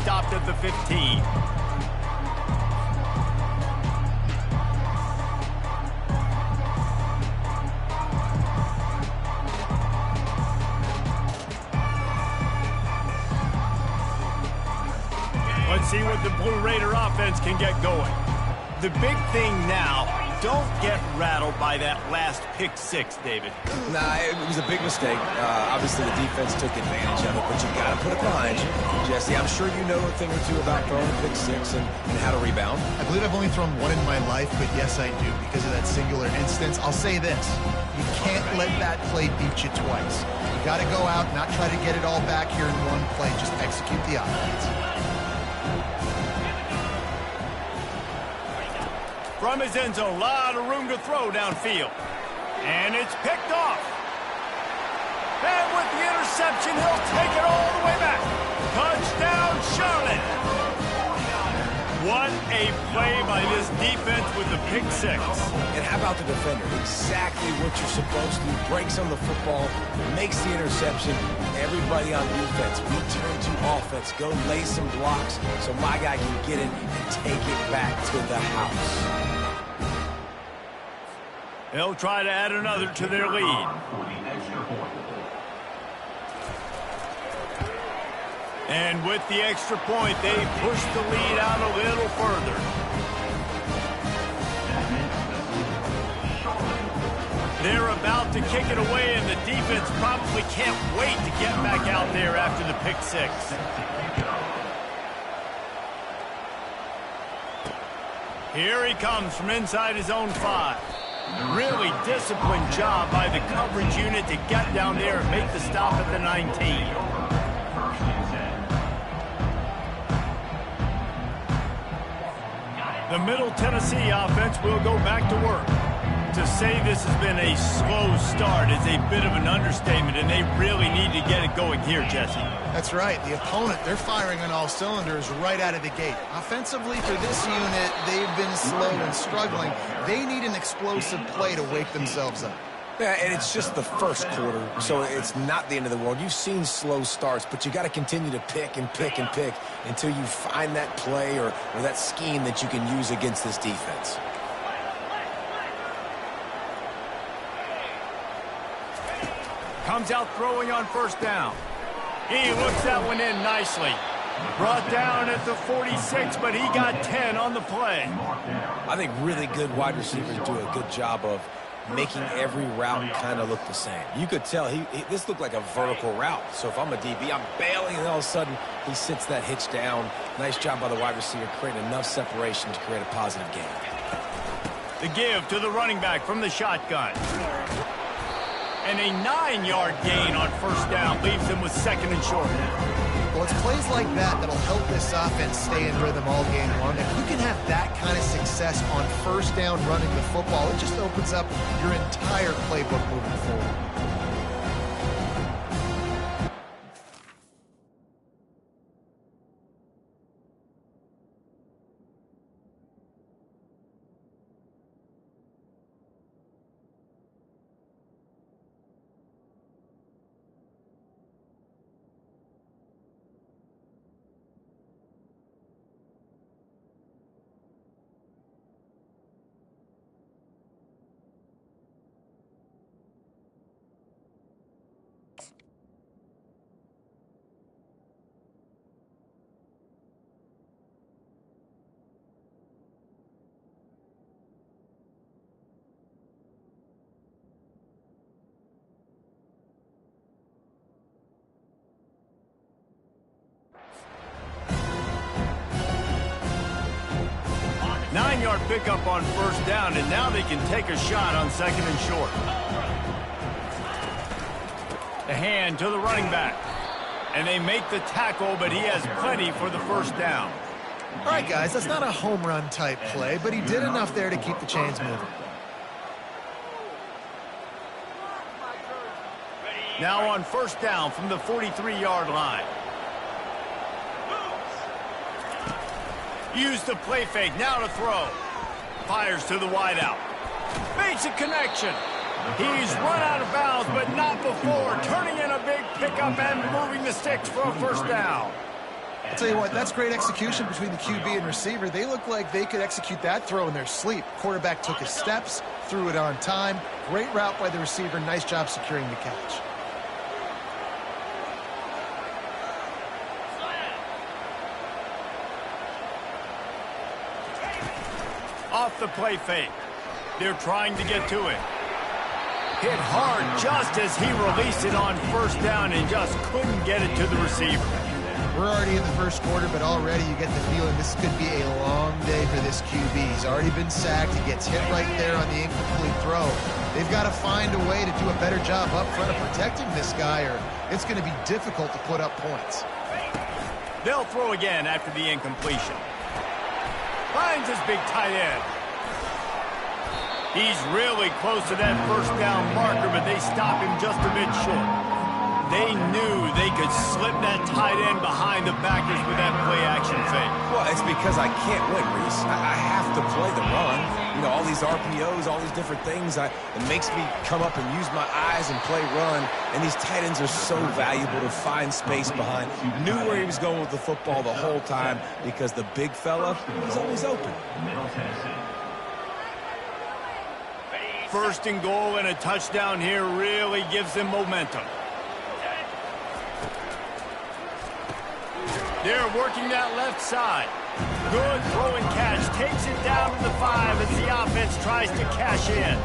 stopped at the 15. Let's see what the Blue Raider offense can get going. The big thing now, don't get rattled by that last pick six, David. Nah, it was a big mistake. Obviously, the defense took advantage of it, but you got to put it behind you. Jesse, I'm sure you know a thing or two about throwing a pick six and how to rebound. I believe I've only thrown one in my life, but yes, I do. Because of that singular instance, I'll say this. You can't let that play beat you twice. You got to go out, not try to get it all back here in one play. Just execute the offense. From his end zone, a lot of room to throw downfield. And it's picked off. And with the interception, he'll take it all the way back. Touchdown, Charlotte. What a play by this defense with the pick six. And how about the defender? Exactly what you're supposed to do. Breaks on the football, makes the interception. Everybody on defense, we turn to offense. Go lay some blocks so my guy can get it and take it back to the house. They'll try to add another to their lead. And with the extra point, they push the lead out a little further. They're about to kick it away, and the defense probably can't wait to get back out there after the pick six. Here he comes from inside his own 5. Really disciplined job by the coverage unit to get down there and make the stop at the 19. The Middle Tennessee offense will go back to work. To say this has been a slow start is a bit of an understatement, and they really need to get it going here, Jesse. That's right. The opponent, they're firing on all cylinders right out of the gate. Offensively, for this unit, they've been slow and struggling. They need an explosive play to wake themselves up. Yeah, and it's just the first quarter, so it's not the end of the world. You've seen slow starts, but you got to continue to pick and pick and pick until you find that play or that scheme that you can use against this defense. Comes out throwing on first down. He looks that one in nicely. Brought down at the 46, but he got 10 on the play. I think really good wide receivers do a good job of making every route kind of look the same. You could tell this looked like a vertical route. So if I'm a DB, I'm bailing, and all of a sudden he sits that hitch down. Nice job by the wide receiver, creating enough separation to create a positive gain. The give to the running back from the shotgun. And a 9-yard gain on first down leaves him with second and short. Well, it's plays like that that'll help this offense stay in rhythm all game long. If you can have that kind of success on first down running the football, it just opens up your entire playbook moving forward. Nine-yard pickup on first down, and now they can take a shot on second and short. The hand to the running back. And they make the tackle, but he has plenty for the first down. All right, guys, that's not a home run type play, but he did enough there to keep the chains moving. Now on first down from the 43-yard line. Use the play fake, now to throw. Fires to the wideout. Makes a connection. He's run out of bounds, but not before. Turning in a big pickup and moving the sticks for a first down. I'll tell you what, that's great execution between the QB and receiver. They look like they could execute that throw in their sleep. Quarterback took his steps, threw it on time. Great route by the receiver. Nice job securing the catch. Off the play fake. They're trying to get to it. Hit hard just as he released it on first down and just couldn't get it to the receiver. We're already in the first quarter, but already you get the feeling this could be a long day for this QB. He's already been sacked. He gets hit right there on the incomplete throw. They've got to find a way to do a better job up front of protecting this guy, or it's going to be difficult to put up points. They'll throw again after the incompletion. Finds his big tight end. He's really close to that first down marker, but they stop him just a bit short. They knew they could slip that tight end behind the backers with that play-action fake. Well, it's because I can't win, Reese. I have to play the run. You know, all these RPOs, all these different things. It makes me come up and use my eyes and play run. And these tight ends are so valuable to find space behind. Knew where he was going with the football the whole time because the big fella, he's always open. First and goal and a touchdown here really gives them momentum. They're working that left side. Good throw and catch. Takes it down to the 5 as the offense tries to cash in.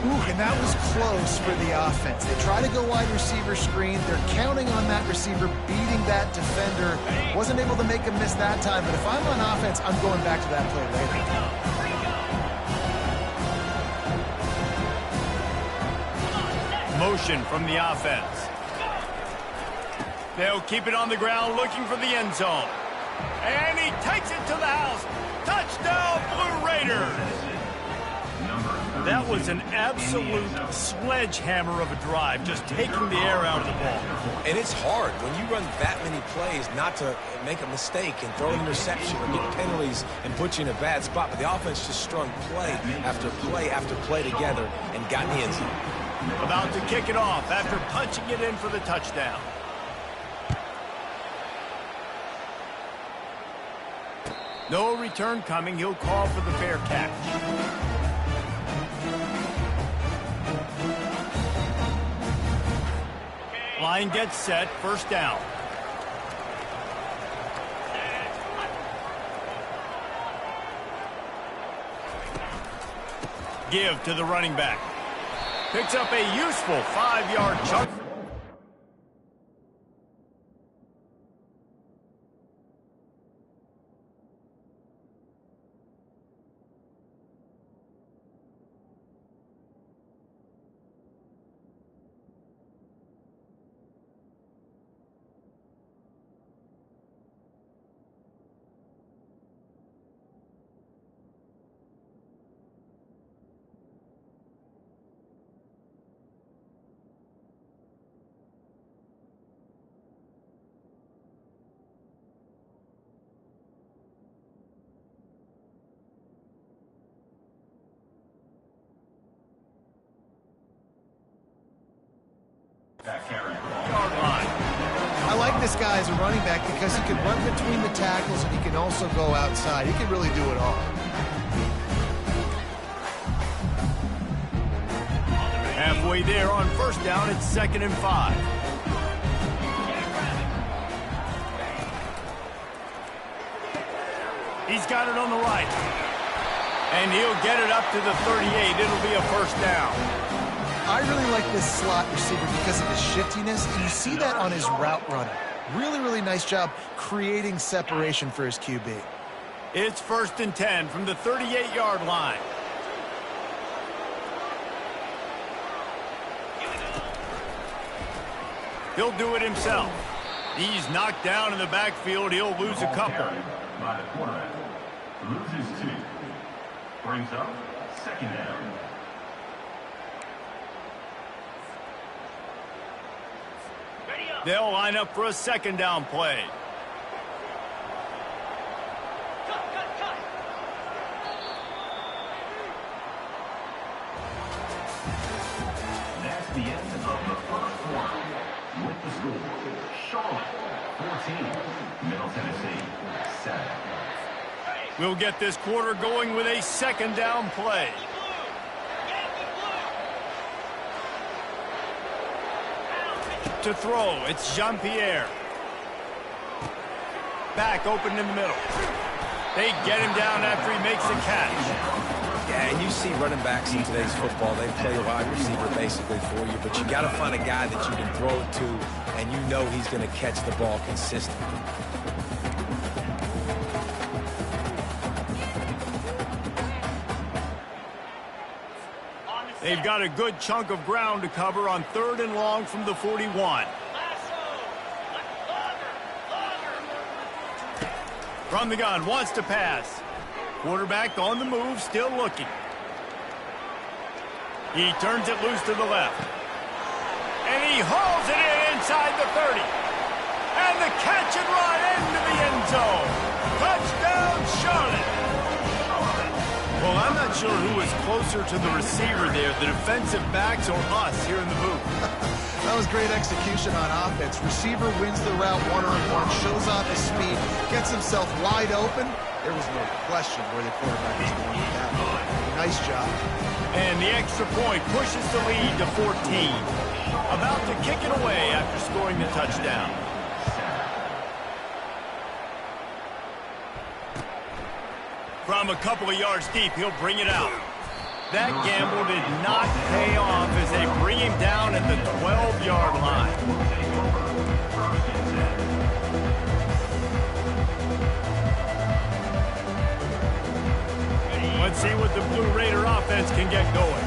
Ooh, and that was close for the offense. They try to go wide receiver screen. They're counting on that receiver beating that defender. Wasn't able to make him miss that time, but if I'm on offense, I'm going back to that play later. Motion from the offense. They'll keep it on the ground looking for the end zone. And he takes it to the house. Touchdown, Blue Raiders! That was an absolute sledgehammer of a drive, just taking the air out of the ball. And it's hard when you run that many plays not to make a mistake and throw an interception or get penalties and put you in a bad spot. But the offense just strung play after play after play together and got in the end zone. About to kick it off after punching it in for the touchdown. No return coming. He'll call for the fair catch. Line gets set. First down. Give to the running back. Picks up a useful 5-yard chunk. I like this guy as a running back because he can run between the tackles and he can also go outside. He can really do it all. Halfway there on first down, it's 2nd and 5. He's got it on the right. And he'll get it up to the 38. It'll be a first down. I really like this slot receiver because of his shiftiness, and you see that on his route running. Really, really nice job creating separation for his QB. It's 1st and 10 from the 38-yard line. He'll do it himself. He's knocked down in the backfield. He'll lose a couple. By the quarterback. Loses 2. Brings up 2nd down. They'll line up for a 2nd down play. That's the end of the first quarter. With the score, Charlotte 14, Middle Tennessee, 7. We'll get this quarter going with a second down play. To throw, it's Jean-Pierre. Back open in the middle. They get him down after he makes the catch. Yeah, and you see running backs in today's football, they play wide receiver basically for you, but you got to find a guy that you can throw it to, and you know he's going to catch the ball consistently. They've got a good chunk of ground to cover on 3rd and long from the 41. From the gun, wants to pass. Quarterback on the move, still looking. He turns it loose to the left. And he hauls it in inside the 30. And the catch and run into the end zone. Touchdown, Charlotte. Well, I'm not sure who was closer to the receiver there, the defensive backs or us here in the booth. That was great execution on offense. Receiver wins the route one-on-one, shows off his speed, gets himself wide open. There was no question where the quarterback was going with that. Nice job. And the extra point pushes the lead to 14. About to kick it away after scoring the touchdown. From a couple of yards deep, he'll bring it out. That gamble did not pay off as they bring him down at the 12-yard line. Let's see what the Blue Raider offense can get going.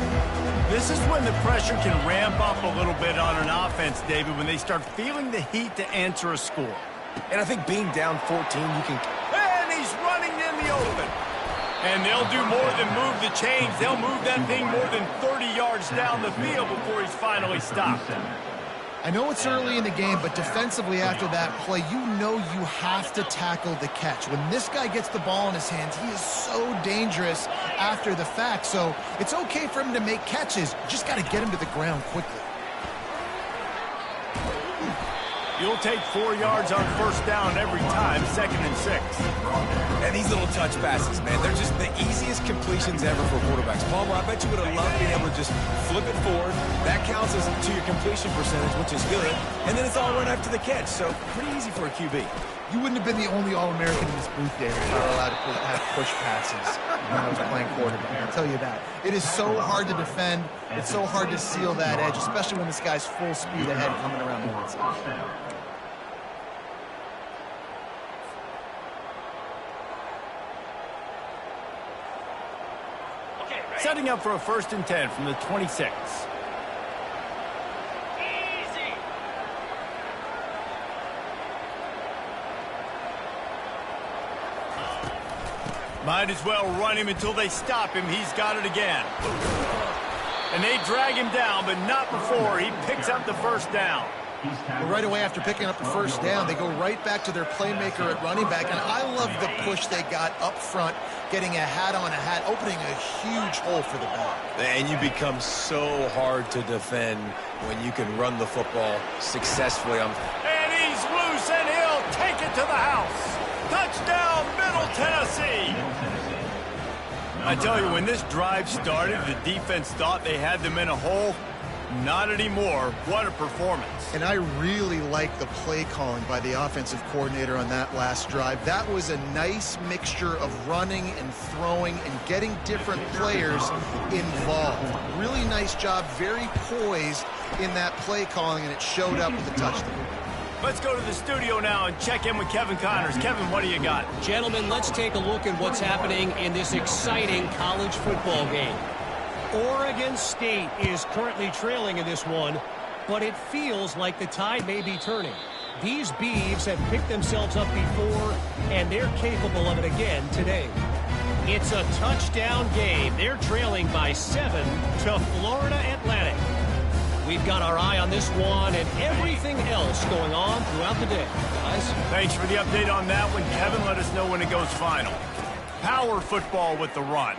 This is when the pressure can ramp up a little bit on an offense, David, when they start feeling the heat to answer a score. And I think being down 14, you can... And he's running in the open. And they'll do more than move the chains. They'll move that thing more than 30 yards down the field before he's finally stopped. I know it's early in the game, but defensively after that play, you know you have to tackle the catch. When this guy gets the ball in his hands, he is so dangerous after the fact. So it's okay for him to make catches. You just got to get him to the ground quickly. You'll take 4 yards on first down every time, 2nd and 6. And these little touch passes, man, they're just the easiest completions ever for quarterbacks. Palmer, I bet you would have loved being able to just flip it forward. That counts as to your completion percentage, which is good. And then it's all run after the catch, so pretty easy for a QB. You wouldn't have been the only All-American in this booth, David, if I were allowed to have push passes when I was playing quarterback. I'll tell you that. It is so hard to defend. It's so hard to seal that edge, especially when this guy's full speed ahead coming around the outside. Setting up for a 1st and 10 from the 26. Might as well run him until they stop him. He's got it again. And they drag him down, but not before he picks up the first down. Well, right away after picking up the first down, they go right back to their playmaker at running back. And I love the push they got up front, getting a hat on a hat, opening a huge hole for the back. And you become so hard to defend when you can run the football successfully. And he's loose, and he'll take it to the house. Touchdown, Middle Tennessee. I tell you, when this drive started, the defense thought they had them in a hole. Not anymore. What a performance. And I really like the play calling by the offensive coordinator on that last drive. That was a nice mixture of running and throwing and getting different players involved. Really nice job, very poised in that play calling, and it showed up with the touchdown. Let's go to the studio now and check in with Kevin Connors. Kevin, what do you got? Gentlemen, let's take a look at what's happening in this exciting college football game. Oregon State is currently trailing in this one, but it feels like the tide may be turning. These Beavs have picked themselves up before, and they're capable of it again today. It's a touchdown game. They're trailing by 7 to Florida Atlantic. We've got our eye on this one and everything else going on throughout the day, guys. Thanks for the update on that one, Kevin. Let us know when it goes final. Power football with the run.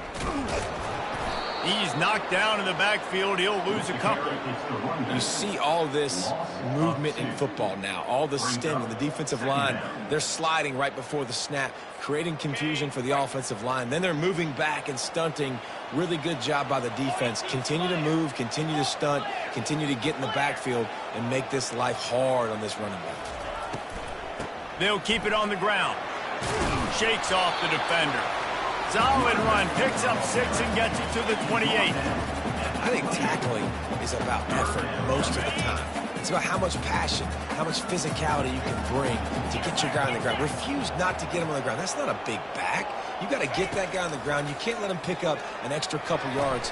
He's knocked down in the backfield. He'll lose a couple. You see all this movement in football now, all the stem in the defensive line. They're sliding right before the snap, creating confusion for the offensive line. Then they're moving back and stunting. Really good job by the defense. Continue to move, continue to stunt, continue to get in the backfield and make this life hard on this running back. They'll keep it on the ground. Shakes off the defender. Solid run, picks up 6 and gets it to the 28. I think tackling is about effort most of the time. It's about how much passion, how much physicality you can bring to get your guy on the ground. Refuse not to get him on the ground. That's not a big back. You got to get that guy on the ground. You can't let him pick up an extra couple yards.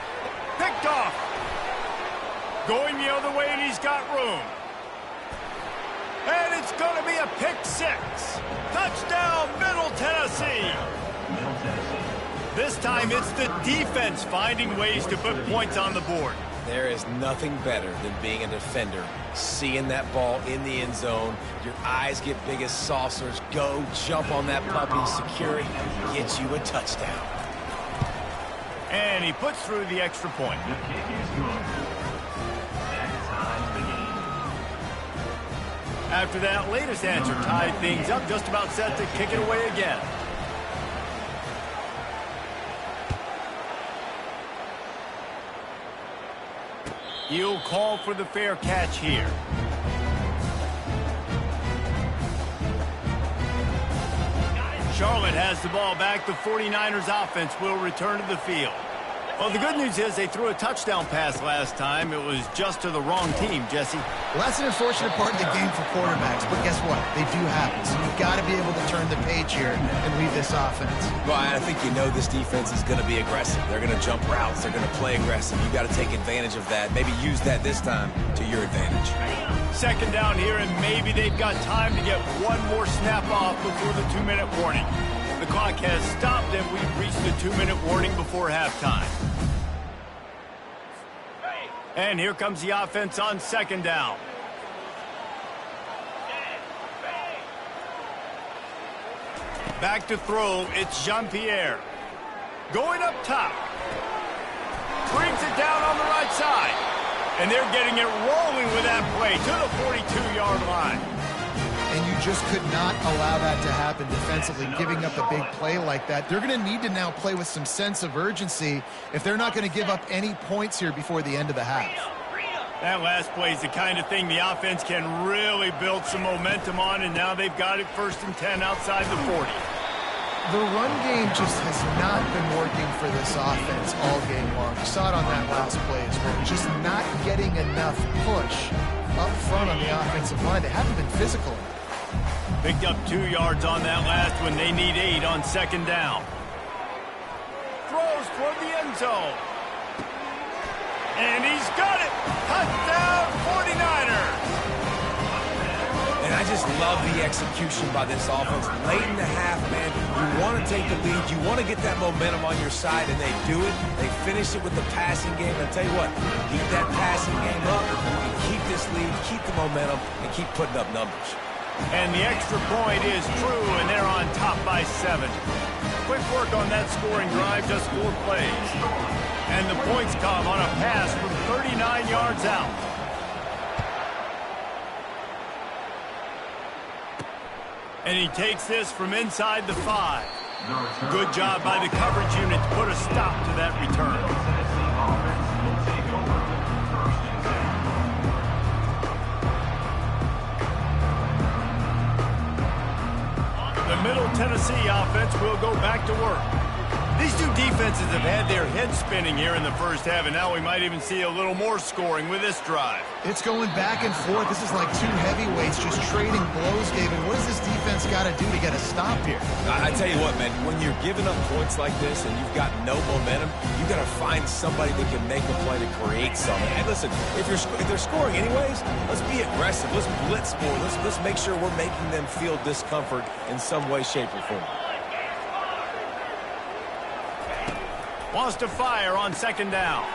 Picked off. Going the other way, and he's got room. And it's going to be a pick 6. Touchdown, Middle Tennessee. This time it's the defense finding ways to put points on the board. There is nothing better than being a defender, seeing that ball in the end zone. Your eyes get big as saucers. Go, jump on that puppy, secure it, get you a touchdown. And he puts through the extra point. The kick is good. That ties the game. After that latest answer tied things up, just about set to kick it away again. He'll call for the fair catch here. Charlotte has the ball back. The 49ers offense will return to the field. Well, the good news is they threw a touchdown pass last time. It was just to the wrong team, Jesse. Well, that's an unfortunate part of the game for quarterbacks, but guess what? They do happen, so you've got to be able to turn the page here and lead this offense. Well, I think you know this defense is going to be aggressive. They're going to jump routes. They're going to play aggressive. You got to take advantage of that. Maybe use that this time to your advantage. Second down here, and maybe they've got time to get one more snap off before the 2-minute warning. The clock has stopped, and we've reached the 2-minute warning before halftime. And here comes the offense on second down. Back to throw, it's Jean-Pierre. Going up top. Brings it down on the right side. And they're getting it rolling with that play to the 42-yard line. And you just could not allow that to happen defensively, giving up a big play like that. They're going to need to now play with some sense of urgency if they're not going to give up any points here before the end of the half. That last play is the kind of thing the offense can really build some momentum on, and now they've got it 1st and 10 outside the 40. The run game just has not been working for this offense all game long. You saw it on that last play as well. Just not getting enough push up front on the offensive line. They haven't been physical enough. Picked up 2 yards on that last one. They need 8 on second down. Throws toward the end zone. And he's got it. Touchdown, 49ers. And I just love the execution by this offense. Late in the half, man, you want to take the lead. You want to get that momentum on your side, and they do it. They finish it with the passing game. And I'll tell you what, keep that passing game up, and keep this lead, keep the momentum, and keep putting up numbers. And the extra point is Druw, and they're on top by 7. Quick work on that scoring drive, just 4 plays. And the points come on a pass from 39 yards out. And he takes this from inside the 5. Good job by the coverage unit to put a stop to that return. The Middle Tennessee offense will go back to work. These two defenses have had their heads spinning here in the first half, and now we might even see a little more scoring with this drive. It's going back and forth. This is like two heavyweights just trading blows, David. What does this defense got to do to get a stop here? I tell you what, man, when you're giving up points like this and you've got no momentum, you got to find somebody that can make a play to create something. And listen, if they're scoring anyways, let's be aggressive. Let's blitz more. Let's make sure we're making them feel discomfort in some way, shape, or form. Wants to fire on second down.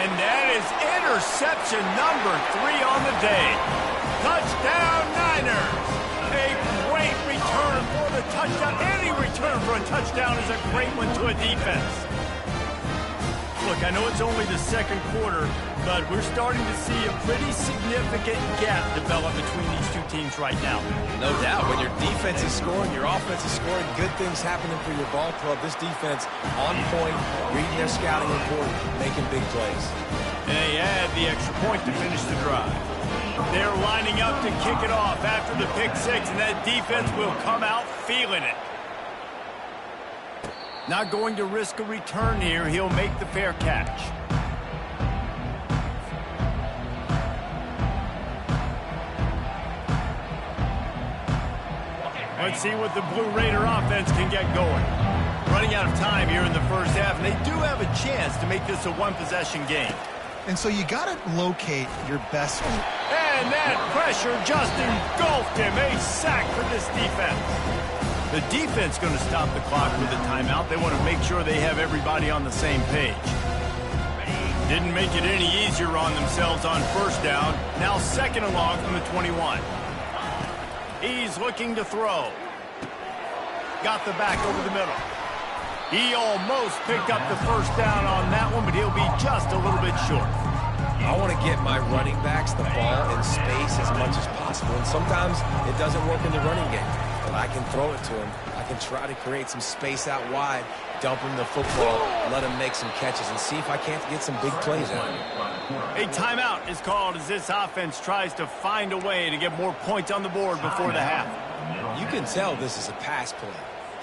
And that is interception number 3 on the day. Touchdown, Niners. A great return for the touchdown. Any return for a touchdown is a great one to a defense. look, I know it's only the second quarter, but we're starting to see a pretty significant gap develop between these two teams right now. No doubt. When your defense is scoring, your offense is scoring, good things happening for your ball club. This defense on point, reading their scouting report, making big plays. And they add the extra point to finish the drive. They're lining up to kick it off after the pick six, and that defense will come out feeling it. Not going to risk a return here. He'll make the fair catch. Let's see what the Blue Raider offense can get going. Running out of time here in the first half, and they do have a chance to make this a one-possession game. And so you got to locate your best. And that pressure just engulfed him. A sack for this defense. The defense going to stop the clock with a timeout. They want to make sure they have everybody on the same page. Didn't make it any easier on themselves on first down. Now second and long from the 21. He's looking to throw. Got the back over the middle. He almost picked up the first down on that one, but he'll be just a little bit short. I want to get my running backs the ball in space as much as possible, and sometimes it doesn't work in the running game. But I can throw it to him. I can try to create some space out wide, dump him the football, let him make some catches, and see if I can't get some big plays out of him. A timeout is called as this offense tries to find a way to get more points on the board before the half. You can tell this is a pass play.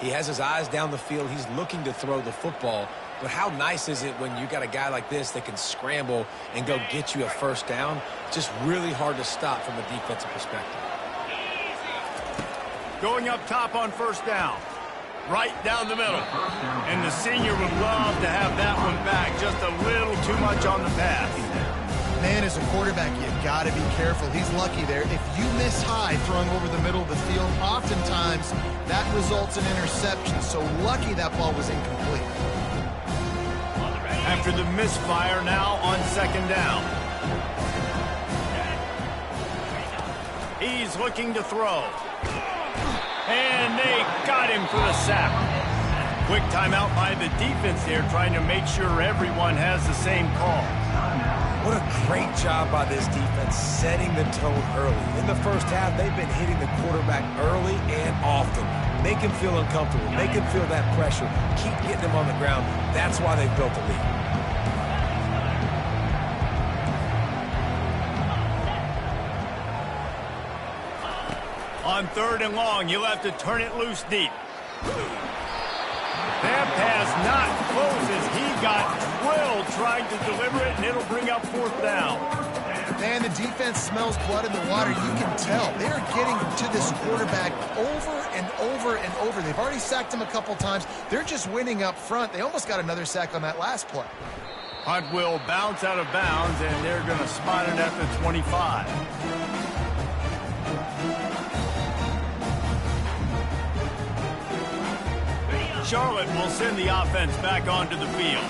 He has his eyes down the field. He's looking to throw the football. But how nice is it when you got a guy like this that can scramble and go get you a first down? Just really hard to stop from a defensive perspective. Going up top on first down. Right down the middle. And the senior would love to have that one back. Just a little too much on the pass. Man, as a quarterback, you got to be careful. He's lucky there. If you miss high throwing over the middle of the field, oftentimes that results in interception. So lucky that ball was incomplete. After the misfire, now on second down. He's looking to throw. And they got him for the sack. Quick timeout by the defense there, trying to make sure everyone has the same call. What a great job by this defense setting the tone early. In the first half, they've been hitting the quarterback early and often. Make him feel uncomfortable. Make him feel that pressure. Keep getting him on the ground. That's why they've built the lead. On third and long, you'll have to turn it loose deep. That pass not close as he got drilled trying to deliver it, and it'll bring up fourth down. Man, the defense smells blood in the water. You can tell. They are getting to this quarterback over and over and over. They've already sacked him a couple times. They're just winning up front. They almost got another sack on that last play. Hunt will bounce out of bounds, and they're going to spot it at the 25. Charlotte will send the offense back onto the field.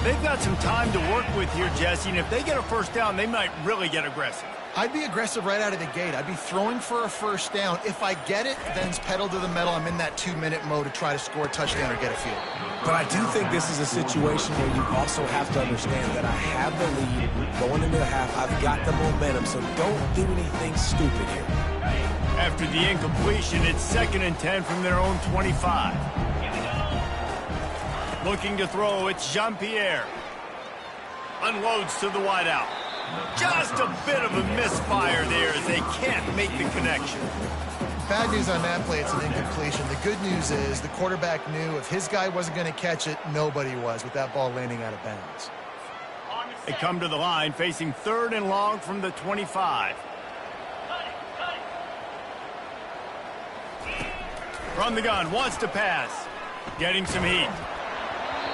They've got some time to work with here, Jesse, and if they get a first down, they might really get aggressive. I'd be aggressive right out of the gate. I'd be throwing for a first down. If I get it, then it's pedal to the metal. I'm in that 2-minute mode to try to score a touchdown or get a field. But I do think this is a situation where you also have to understand that I have the lead going into the half. I've got the momentum, so don't do anything stupid here. After the incompletion, it's 2nd and 10 from their own 25. Looking to throw, it's Jean-Pierre. Unloads to the wideout. Just a bit of a misfire there as they can't make the connection. Bad news on that play, it's an incompletion. The good news is the quarterback knew if his guy wasn't going to catch it, nobody was with that ball landing out of bounds. They come to the line facing 3rd and long from the 25. From the gun, wants to pass. Getting some heat.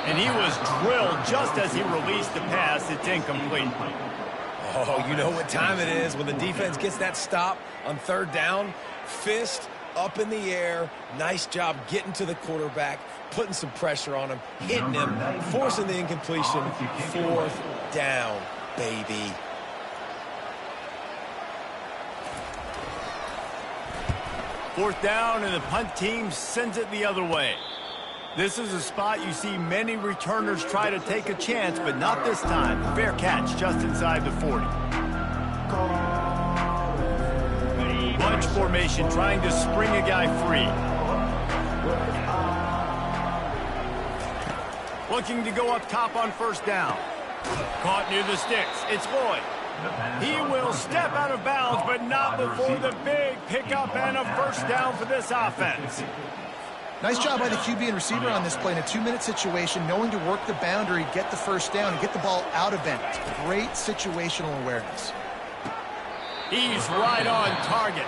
And he was drilled just as he released the pass. It's incomplete. Oh, you know what time it is when the defense gets that stop on 3rd down. Fist up in the air. Nice job getting to the quarterback, putting some pressure on him, hitting him, forcing the incompletion. 4th down, baby. Fourth down, and the punt team sends it the other way. This is a spot you see many returners try to take a chance, but not this time. Fair catch just inside the 40. Bunch formation trying to spring a guy free. Looking to go up top on first down. Caught near the sticks. It's Lloyd. He will step out of bounds, but not before the big pickup and a first down for this offense. Nice job by the QB and receiver on this play in a 2-minute situation, knowing to work the boundary, get the first down, and get the ball out of bounds. Great situational awareness. He's right on target.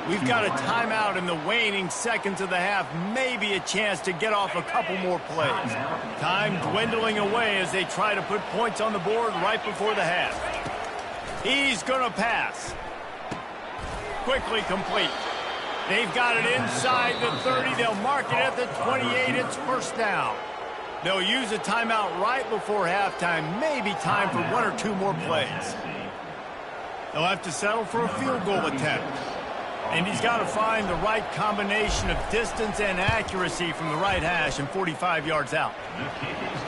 We've got a timeout in the waning seconds of the half, maybe a chance to get off a couple more plays. Time dwindling away as they try to put points on the board right before the half. He's going to pass. Quickly complete. They've got it inside the 30. They'll mark it at the 28. It's first down. They'll use a timeout right before halftime. Maybe time for 1 or 2 more plays. They'll have to settle for a field goal attempt. And he's got to find the right combination of distance and accuracy from the right hash and 45 yards out.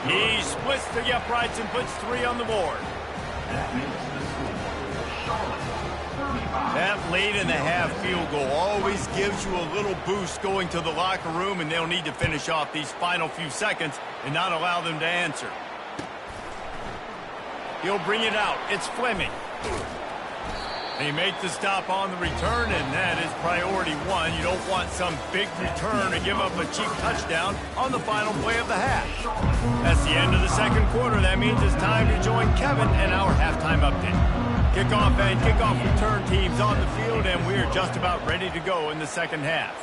He splits the uprights and puts 3 on the board. That late in the half field goal always gives you a little boost going to the locker room, and they'll need to finish off these final few seconds and not allow them to answer. He'll bring it out. It's Fleming. They make the stop on the return, and that is priority 1. You don't want some big return to give up a cheap touchdown on the final play of the half. That's the end of the second quarter. That means it's time to join Kevin and our halftime update. Kickoff and kickoff return teams on the field, and we're just about ready to go in the second half.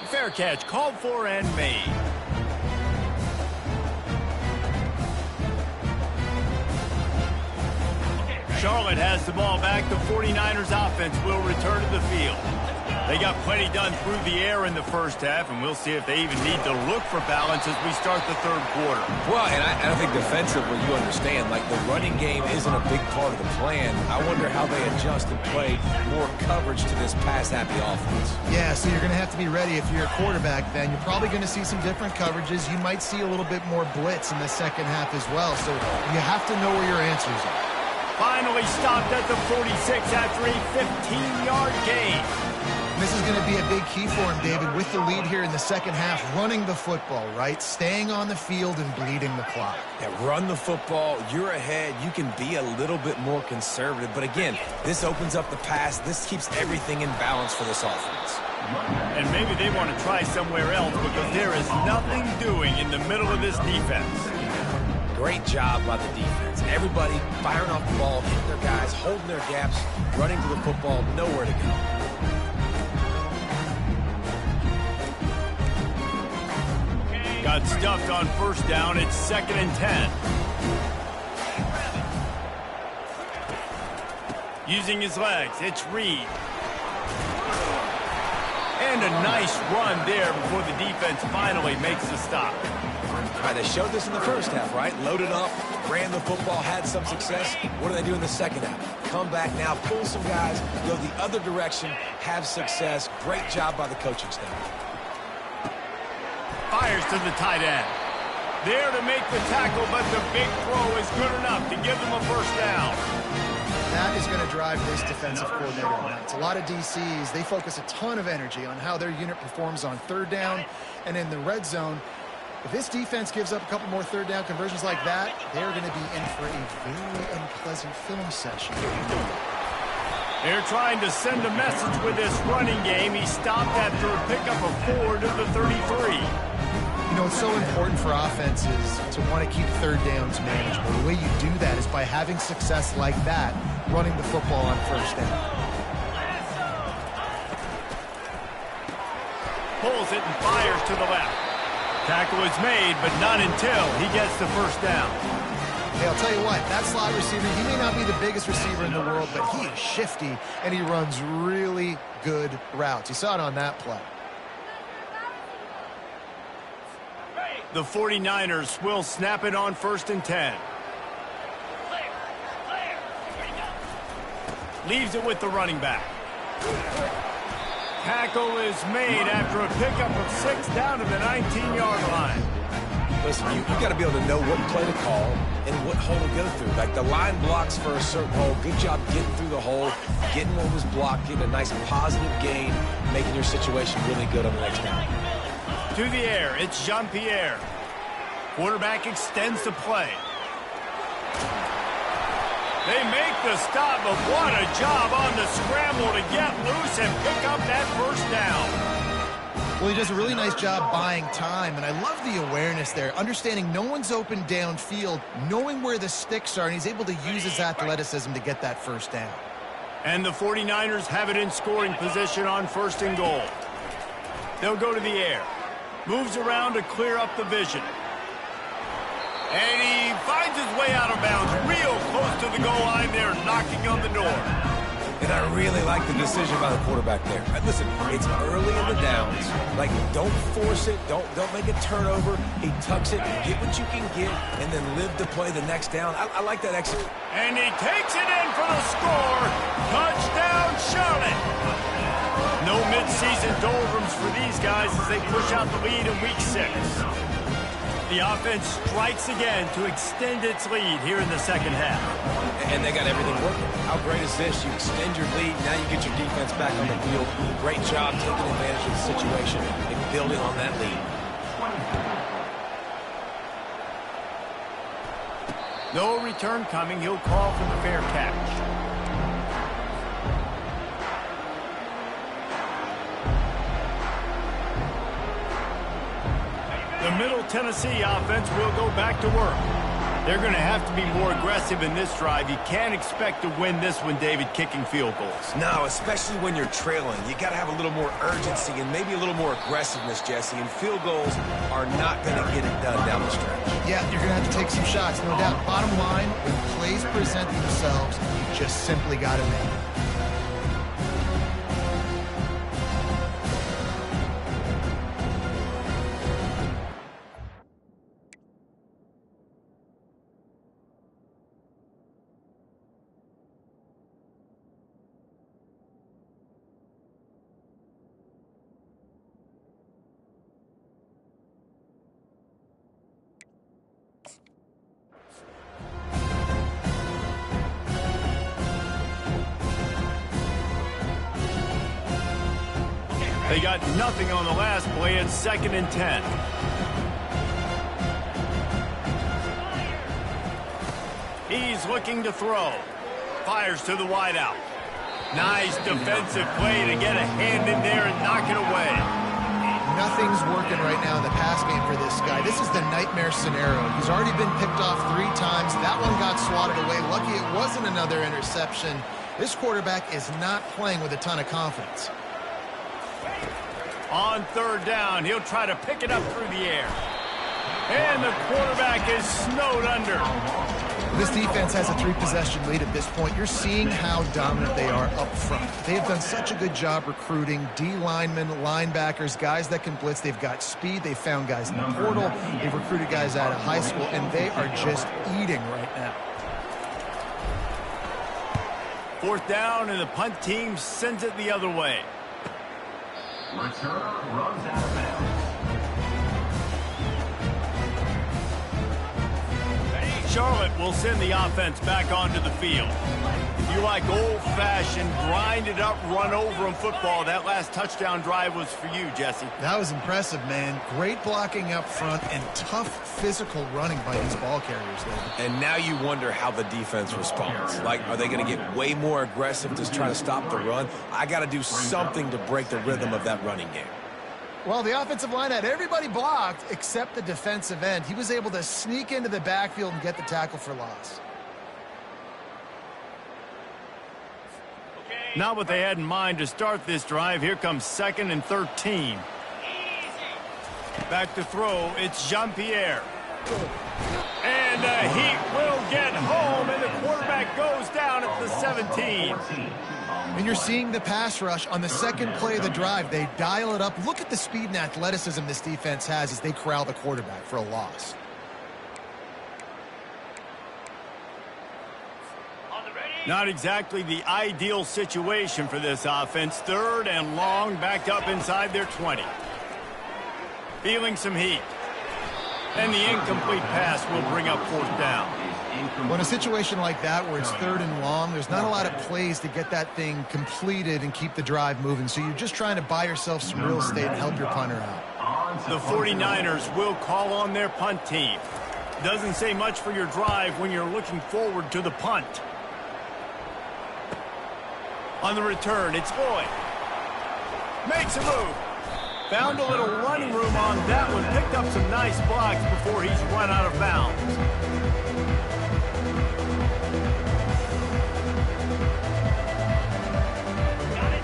Fair catch called for and made. Charlotte has the ball back. The 49ers offense will return to the field. They got plenty done through the air in the first half, and we'll see if they even need to look for balance as we start the third quarter. Well, and I think defensively, you understand, like the running game isn't a big part of the plan. I wonder how they adjust and play more coverage to this pass-happy offense. Yeah, so you're going to have to be ready if you're a quarterback then. You're probably going to see some different coverages. You might see a little bit more blitz in the second half as well, so you have to know where your answers are. Finally stopped at the 46 after a 15-yard gain. This is going to be a big key for him, David, with the lead here in the second half, running the football, right? Staying on the field and bleeding the clock. Yeah, run the football. You're ahead. You can be a little bit more conservative. But again, this opens up the pass. This keeps everything in balance for this offense. And maybe they want to try somewhere else because there is nothing doing in the middle of this defense. Great job by the defense. Everybody firing off the ball, hitting their guys, holding their gaps, running to the football, nowhere to go. Got stuffed on first down. It's 2nd and 10. Using his legs, it's Reed. And a nice run there before the defense finally makes the stop. All right, they showed this in the first half, right? Loaded up, ran the football, had some success. What do they do in the second half? Come back now, pull some guys, go the other direction, have success. Great job by the coaching staff. Fires to the tight end. There to make the tackle, but the big throw is good enough to give them a first down. That is going to drive this defensive coordinator nuts. A lot of DCs, they focus a ton of energy on how their unit performs on third down and in the red zone. If this defense gives up a couple more third down conversions like that, they're going to be in for a very unpleasant film session. They're trying to send a message with this running game. He stopped after a pickup of 4 to the 33. You know, it's so important for offenses to want to keep third downs manageable. The way you do that is by having success like that, running the football on first down. Pulls it and fires to the left. Tackle is made, but not until he gets the first down. Hey, I'll tell you what, that slot receiver, he may not be the biggest receiver in the world, but he is shifty, and he runs really good routes. You saw it on that play. The 49ers will snap it on 1st and 10. Leaves it with the running back. Tackle is made after a pickup of 6 down to the 19-yard line. Listen, you got to be able to know what play to call and what hole to go through. Like the line blocks for a certain hole. Good job getting through the hole, getting what was blocked, getting a nice positive gain, making your situation really good on the next down. To the air, it's Jean-Pierre. Quarterback extends the play. They make the stop, but what a job on the scramble to get loose and pick up that first down. Well, he does a really nice job buying time, and I love the awareness there, understanding no one's open downfield, knowing where the sticks are, and he's able to use his athleticism to get that first down. And the 49ers have it in scoring position on 1st and goal. They'll go to the air. Moves around to clear up the vision. And he finds his way out of bounds real close to the goal line there, knocking on the door. And I really like the decision by the quarterback there. Listen, it's early in the downs. Like, don't force it. Don't make a turnover. He tucks it, get what you can get, and then live to play the next down. I like that exit. And he takes it in for the score. Touchdown, Charlotte. No midseason doldrums for these guys as they push out the lead in Week 6. The offense strikes again to extend its lead here in the second half. And they got everything working. How great is this? You extend your lead, now you get your defense back on the field. Great job taking advantage of the situation and building on that lead. No return coming. He'll call for the fair catch. The Middle Tennessee offense will go back to work. They're going to have to be more aggressive in this drive. You can't expect to win this one, David, kicking field goals. No, especially when you're trailing. You got to have a little more urgency and maybe a little more aggressiveness, Jesse. And field goals are not going to get it done down the stretch. Yeah, you're going to have to take some shots, no doubt. Bottom line, when plays present themselves, you just simply got to make it. They got nothing on the last play. It's 2nd and 10. He's looking to throw. Fires to the wideout. Nice defensive play to get a hand in there and knock it away. Nothing's working right now in the pass game for this guy. This is the nightmare scenario. He's already been picked off 3 times. That one got swatted away. Lucky it wasn't another interception. This quarterback is not playing with a ton of confidence. On 3rd down, he'll try to pick it up through the air. And the quarterback is snowed under. This defense has a 3-possession lead at this point. You're seeing how dominant they are up front. They have done such a good job recruiting D-linemen, linebackers, guys that can blitz. They've got speed. They've found guys in the portal. They've recruited guys out of high school, and they are just eating right now. 4th down, and the punt team sends it the other way. Returner runs out of bounds. Charlotte will send the offense back onto the field. If you like old-fashioned, grind-it-up, run-over-'em football, that last touchdown drive was for you, Jesse. That was impressive, man. Great blocking up front and tough physical running by these ball carriers, David. And now you wonder how the defense responds. Like, are they going to get way more aggressive to try to stop the run? I got to do something to break the rhythm of that running game. Well, the offensive line had everybody blocked except the defensive end. He was able to sneak into the backfield and get the tackle for loss. Not what they had in mind to start this drive. Here comes 2nd and 13. Back to throw. It's Jean-Pierre. And he will get home, and the quarterback goes down at the 17. And you're seeing the pass rush on the 2nd play of the drive. They dial it up. Look at the speed and athleticism this defense has as they corral the quarterback for a loss. Not exactly the ideal situation for this offense. 3rd and long, backed up inside their 20. Feeling some heat. And the incomplete pass will bring up 4th down. Well, in a situation like that where it's 3rd and long, there's not a lot of plays to get that thing completed and keep the drive moving. So you're just trying to buy yourself some real estate and help your punter out. The 49ers will call on their punt team. Doesn't say much for your drive when you're looking forward to the punt. On the return, it's Boyd. Makes a move. Found a little running room on that one. Picked up some nice blocks before he's run out of bounds.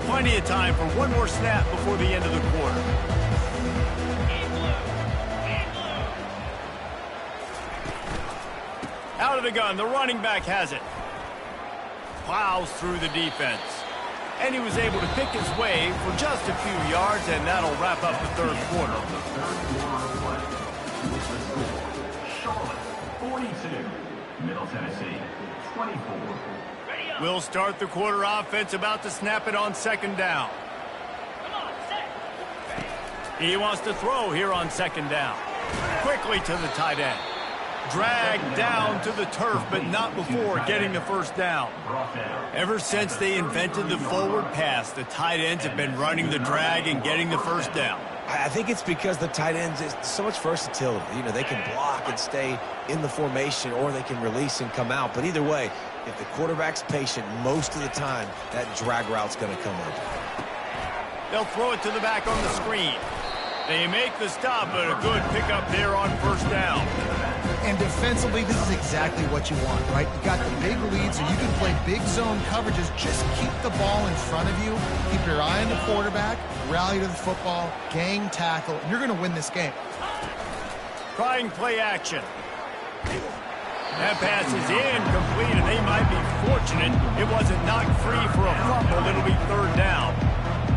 Plenty of time for one more snap before the end of the quarter. Out of the gun, the running back has it. Plows through the defense. And he was able to pick his way for just a few yards, and that'll wrap up the 3rd quarter. Charlotte, 42. Middle Tennessee, 24. We'll start the quarter offense, about to snap it on 2nd down. He wants to throw here on 2nd down. Quickly to the tight end. Dragged down to the turf, but not before getting the 1st down. Ever since they invented the forward pass, the tight ends have been running the drag and getting the 1st down. I think it's because the tight ends is so much versatility. You know, they can block and stay in the formation, or they can release and come out. But either way, if the quarterback's patient most of the time, that drag route's going to come up. They'll throw it to the back on the screen. They make the stop, but a good pickup there on 1st down. And defensively, this is exactly what you want, right? You got the big lead, so you can play big zone coverages. Just keep the ball in front of you. Keep your eye on the quarterback. Rally to the football. Gang tackle. And you're going to win this game. Trying play action. That pass is incomplete, and they might be fortunate it wasn't knocked free for a fumble. It'll be 3rd down.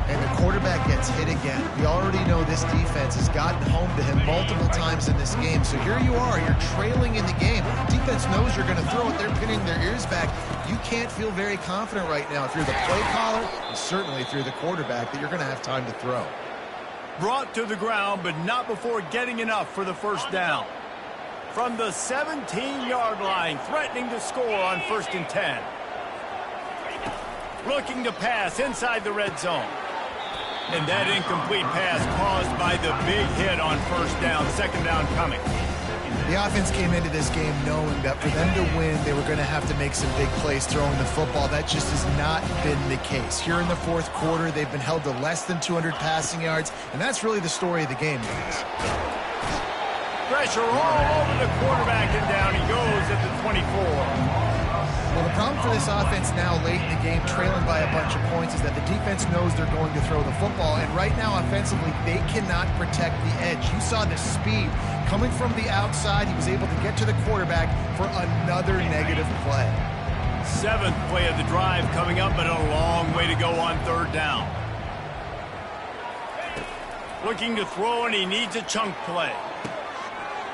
And the quarterback gets hit again. We already know this defense has gotten home to him multiple times in this game. So here you are. You're trailing in the game. Defense knows you're going to throw it. They're pinning their ears back. You can't feel very confident right now if you're the play caller, and certainly if you're the quarterback, that you're going to have time to throw. Brought to the ground, but not before getting enough for the 1st down. From the 17-yard line, threatening to score on 1st and 10. Looking to pass inside the red zone. And that incomplete pass caused by the big hit on 1st down. 2nd down coming. The offense came into this game knowing that for them to win, they were going to have to make some big plays throwing the football. That just has not been the case. Here in the 4th quarter, they've been held to less than 200 passing yards, and that's really the story of the game, guys. Pressure all over the quarterback, and down he goes at the 24. Well, the problem for this offense now late in the game, trailing by a bunch of points, is that the defense knows they're going to throw the football. And right now, offensively, they cannot protect the edge. You saw the speed coming from the outside. He was able to get to the quarterback for another negative play. 7th play of the drive coming up, but a long way to go on 3rd down. Looking to throw, and he needs a chunk play.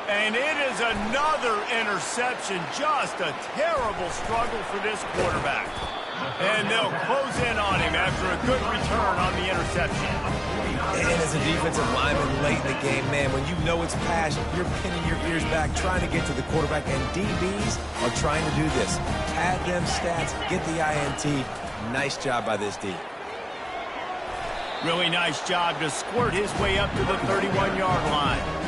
And it is another interception. Just a terrible struggle for this quarterback. And they'll close in on him after a good return on the interception. And as a defensive lineman late in the game, man, when you know it's pass, you're pinning your ears back, trying to get to the quarterback. And DBs are trying to do this. Pad them stats, get the INT. Nice job by this D. Really nice job to squirt his way up to the 31-yard line.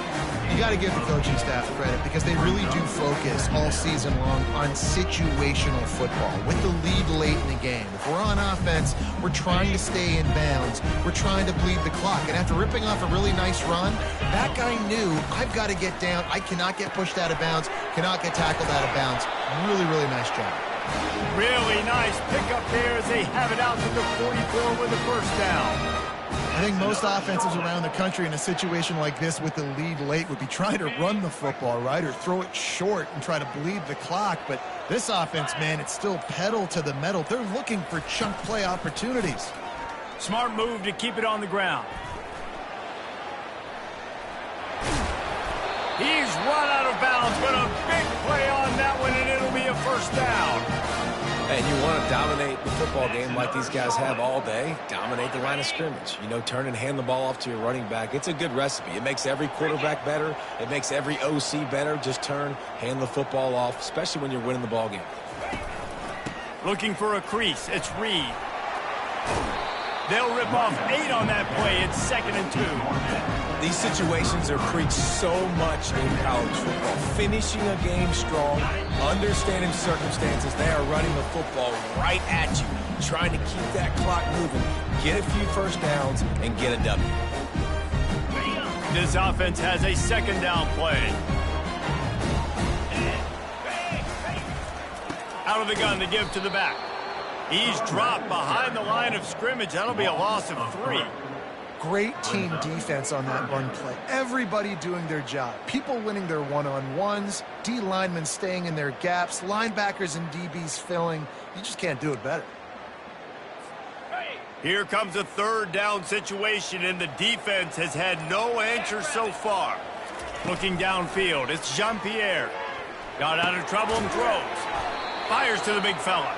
You got to give the coaching staff credit because they really do focus all season long on situational football with the lead late in the game. If we're on offense, we're trying to stay in bounds. We're trying to bleed the clock. And after ripping off a really nice run, that guy knew, I've got to get down. I cannot get pushed out of bounds, cannot get tackled out of bounds. Really, really nice job. Really nice pickup there as they have it out to the 44 with the 1st down. I think most offenses around the country in a situation like this with the lead late would be trying to run the football, right, or throw it short and try to bleed the clock. But this offense, man, it's still pedal to the metal. They're looking for chunk play opportunities. Smart move to keep it on the ground. He's run out of bounds, but a big play on that one, and it'll be a 1st down. And you want to dominate the football game like these guys have all day, dominate the line of scrimmage. You know, turn and hand the ball off to your running back. It's a good recipe. It makes every quarterback better. It makes every OC better. Just turn, hand the football off, especially when you're winning the ball game. Looking for a crease. It's Reed. They'll rip off 8 on that play. It's 2nd and 2. These situations are preached so much in college football. Finishing a game strong, understanding circumstances. They are running the football right at you, trying to keep that clock moving, get a few first downs, and get a W. This offense has a 2nd down play. Out of the gun to give to the back. He's dropped behind the line of scrimmage. That'll be a loss of 3. Great team defense on that run play. Everybody doing their job. People winning their one-on-ones, D linemen staying in their gaps, linebackers and DBs filling. You just can't do it better. Here comes a 3rd down situation, and the defense has had no answer so far. Looking downfield, it's Jean-Pierre. Got out of trouble and throws. Fires to the big fella.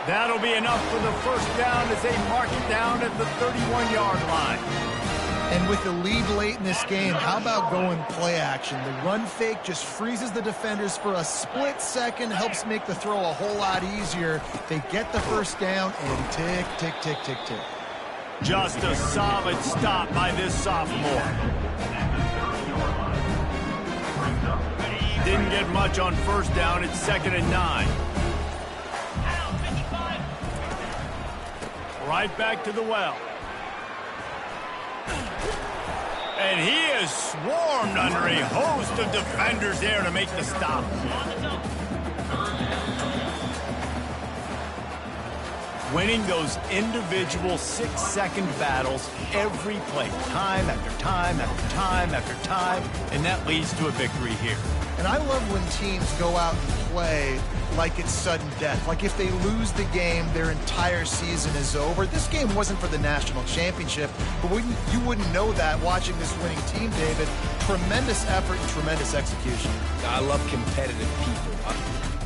That'll be enough for the 1st down as they mark it down at the 31-yard line. And with the lead late in this game, how about going play action? The run fake just freezes the defenders for a split second, helps make the throw a whole lot easier. They get the 1st down, and tick, tick, tick, tick, tick. Just a solid stop by this sophomore. Didn't get much on 1st down. It's 2nd and 9. Right back to the well. And he is swarmed under a host of defenders there to make the stop. Winning those individual 6-second battles every play, time after time after time after time, and that leads to a victory here. And I love when teams go out and play like it's sudden death. Like if they lose the game, their entire season is over. This game wasn't for the national championship, but you wouldn't know that watching this winning team, David. Tremendous effort and tremendous execution. I love competitive people.